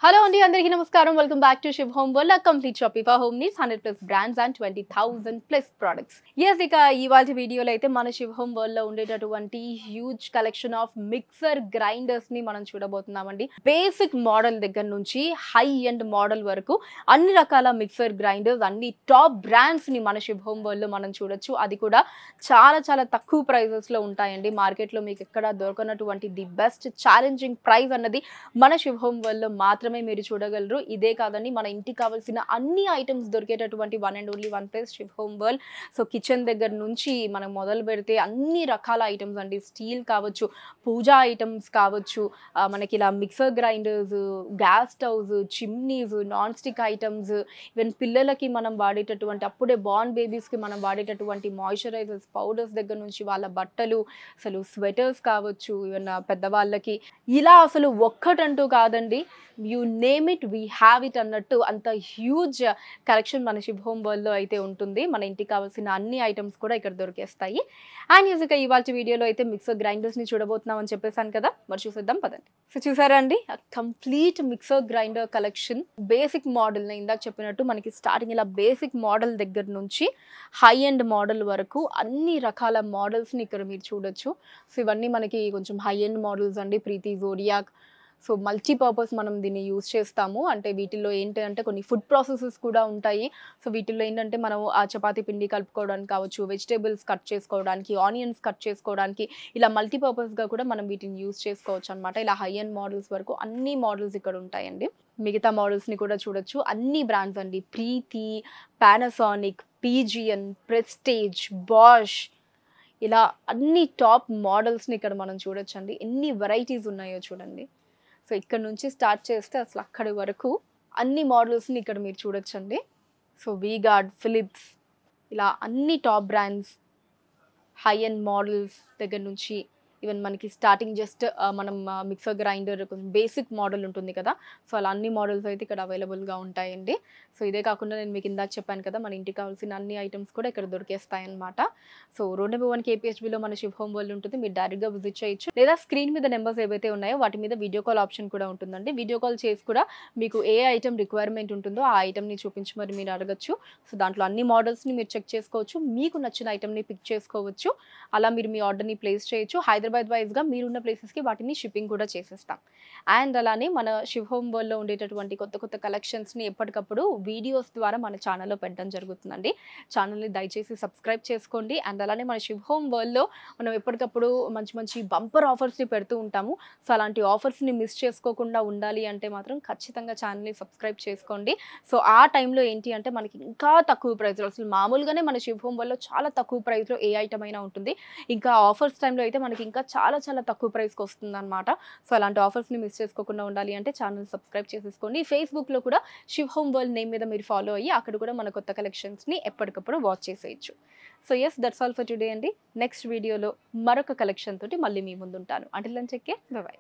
Hello అండి అందరికీ నమస్కారం welcome back to Shiv home world complete shopping for home needs 100 plus brands and 20,000 plus products. ఇక ఇవాల్టి వీడియోలో అయితే మన శివ్ హోమ్ వరల్డ్ లో ఉండేటటువంటి huge collection of mixer grinders ని మనం చూడబోతున్నామండి. బేసిక్ మోడల్ దగ్గర నుంచి హై ఎండ్ మోడల్ వరకు అన్ని రకాల మిక్సర్ గ్రైండర్స్, అన్ని టాప్ బ్రాండ్స్ ని మన శివ్ హోమ్ వరల్డ్ లో మనం చూడొచ్చు. అది కూడా చాలా చాలా తక్కువ ప్రైజెస్ లో ఉంటాయండి. మార్కెట్ లో మీకు ఎక్కడ దొరకనటువంటి ది బెస్ట్ ఛాలెంజింగ్ ప్రైస్ అన్నది మన శివ్ హోమ్ వరల్డ్ లో మాత్రమే మీరు చూడగలరు. ఇదే కాదండి, మన ఇంటికి కావాల్సిన అన్ని ఐటమ్స్ దొరికేటటువంటి one and only one place Shiv home world. So kitchen దగ్గర నుంచి మనం మొదలు పెడితే అన్ని రకాల ఐటమ్స్ అండి. స్టీల్ కావచ్చు, పూజా ఐటమ్స్ కావచ్చు, మనకి ఇలా mixer grinders, gas stoves, chimneys, non stick items, even పిల్లలకి మనం వాడేటటువంటి అప్పుడే బార్న్ బేబీస్కి మనం వాడేటటువంటి మాయిశ్చరైజర్స్, పౌడర్స్ దగ్గర నుంచి వాళ్ళ బట్టలు, అసలు స్వెటర్స్ కావచ్చు, ఈవెన్ పెద్దవాళ్ళకి ఇలా అసలు ఒక్కటంటూ కాదండి, you name it we have it అన్నట్టు అంత హ్యూజ్ కలెక్షన్ మన శివ్ హోమ్ వరల్డ్ లో అయితే ఉంటుంది. మన ఇంటికి కావాల్సిన అన్ని ఐటమ్స్ కూడా ఇక్కడ దొరికేస్తాయి. అండ్ ఇవాళ వీడియోలో అయితే మిక్సర్ గ్రైండర్స్ ని చూడబోతున్నాం అని చెప్పేసాను కదా, మరి చూసేద్దాం పదండి. సో చూసారా అండి, complete mixer grinder collection. Basic model నేను ఇందాక చెప్పినట్టు మనకి స్టార్టింగ్ ఇలా బేసిక్ మోడల్ దగ్గర నుంచి హై ఎండ్ మోడల్ వరకు అన్ని రకాల మోడల్స్ ని ఇక్కడ మీరు చూడొచ్చు. సో ఇవన్నీ మనకి కొంచెం హై ఎండ్ మోడల్స్ అండి. ప్రీతి, జోడియాక్. సో మల్టీపర్పస్ మనం దీన్ని యూజ్ చేస్తాము. అంటే వీటిల్లో ఏంటంటే కొన్ని ఫుడ్ ప్రాసెసెస్ కూడా ఉంటాయి. సో వీటిల్లో ఏంటంటే మనం ఆ చపాతీ పిండి కలుపుకోవడానికి కావచ్చు, వెజిటేబుల్స్ కట్ చేసుకోవడానికి, ఆనియన్స్ కట్ చేసుకోవడానికి, ఇలా మల్టీపర్పస్గా కూడా మనం వీటిని యూజ్ చేసుకోవచ్చు అనమాట. ఇలా హై ఎండ్ మోడల్స్ వరకు అన్ని మోడల్స్ ఇక్కడ ఉంటాయండి. మిగతా మోడల్స్ని కూడా చూడొచ్చు. అన్ని బ్రాండ్స్ అండి, ప్రీతి, పానాసోనిక్, పీజియన్, ప్రెస్టేజ్, బాష్, ఇలా అన్ని టాప్ మోడల్స్ని ఇక్కడ మనం చూడొచ్చండి. ఎన్ని వెరైటీస్ ఉన్నాయో చూడండి. సో ఇక్కడ నుంచి స్టార్ట్ చేస్తే అసలు అక్కడి వరకు అన్ని మోడల్స్ని ఇక్కడ మీరు చూడొచ్చండి. సో వీగార్డ్, ఫిలిప్స్, ఇలా అన్ని top brands, high end models దగ్గర నుంచి ఈవెన్ మనకి స్టార్టింగ్ జస్ట్ మనం మిక్సర్ గ్రైండర్ కొంచెం బేసిక్ మోడల్ ఉంటుంది కదా, సో అలా అన్ని మోడల్స్ అయితే ఇక్కడ అవైలబుల్గా ఉంటాయండి. సో ఇదే కాకుండా నేను మీకు ఇందాక చెప్పాను కదా, మన ఇంటికి కావాల్సిన అన్ని ఐటమ్స్ కూడా ఇక్కడ దొరికేస్తాయి అనమాట. సో రోడ్ నెంబర్ 1 KPHBలో మన శివ్ హోమ్ వరల్డ్ ఉంటుంది. మీరు డైరెక్ట్గా విజిట్ చేయొచ్చు, లేదా స్క్రీన్ మీద నెంబర్స్ ఏవైతే ఉన్నాయో వాటి మీద వీడియో కాల్ ఆప్షన్ కూడా ఉంటుందండి. వీడియో కాల్ చేసి కూడా మీకు ఏ ఐటమ్ రిక్వైర్మెంట్ ఉంటుందో ఆ ఐటమ్ని చూపించి మరి మీరు అడగచ్చు. సో దాంట్లో అన్ని మోడల్స్ని మీరు చెక్ చేసుకోవచ్చు, మీకు నచ్చిన ఐటమ్ని పిక్ చేసుకోవచ్చు. అలా మీరు మీ ఆర్డర్ని ప్లేస్ చేయొచ్చు. హైదరాబాద్ వైజ్గా మీరున్న ప్లేసెస్కి వాటిని షిప్పింగ్ కూడా చేసేస్తాం. అండ్ అలానే మన శివ్ హోమ్ వరల్డ్లో ఉండేటటువంటి కొత్త కొత్త కలెక్షన్స్ని ఎప్పటికప్పుడు వీడియోస్ ద్వారా మన ఛానల్లో పెట్టడం జరుగుతుందండి. ఛానల్ని దయచేసి సబ్స్క్రైబ్ చేసుకోండి. అండ్ అలానే మన శివ్ హోమ్ వరల్డ్లో మనం ఎప్పటికప్పుడు మంచి మంచి బంపర్ ఆఫర్స్ని పెడుతూ ఉంటాము. సో అలాంటి ఆఫర్స్ని మిస్ చేసుకోకుండా ఉండాలి అంటే మాత్రం ఖచ్చితంగా ఛానల్ని సబ్స్క్రైబ్ చేసుకోండి. సో ఆ టైంలో ఏంటి అంటే మనకి ఇంకా తక్కువ ప్రైస్లో, అసలు మామూలుగానే మన శివ్ హోమ్ వరల్డ్లో చాలా తక్కువ ప్రైస్లో ఏ ఐటమ్ అయినా ఉంటుంది. ఇంకా ఆఫర్స్ టైంలో అయితే మనకి ఇంకా చాలా చాలా తక్కువ ప్రైస్కి వస్తుంది అనమాట. సో అలాంటి ఆఫర్స్ని మిస్ చేసుకోకుండా ఉండాలి అంటే ఛానల్ సబ్స్క్రైబ్ చేసేసుకోండి. ఫేస్బుక్లో కూడా శివ్ హోమ్ వరల్డ్ నేమ్ మీద మీరు ఫాలో అయ్యి అక్కడ కూడా మన కొత్త కలెక్షన్స్ని ఎప్పటికప్పుడు వాచ్ చేసేయచ్చు. So yes, that's all for today అండి. నెక్స్ట్ వీడియోలో మరొక కలెక్షన్ తోటి మళ్ళీ మీ ముందు ఉంటాను. Until then take care, bye by.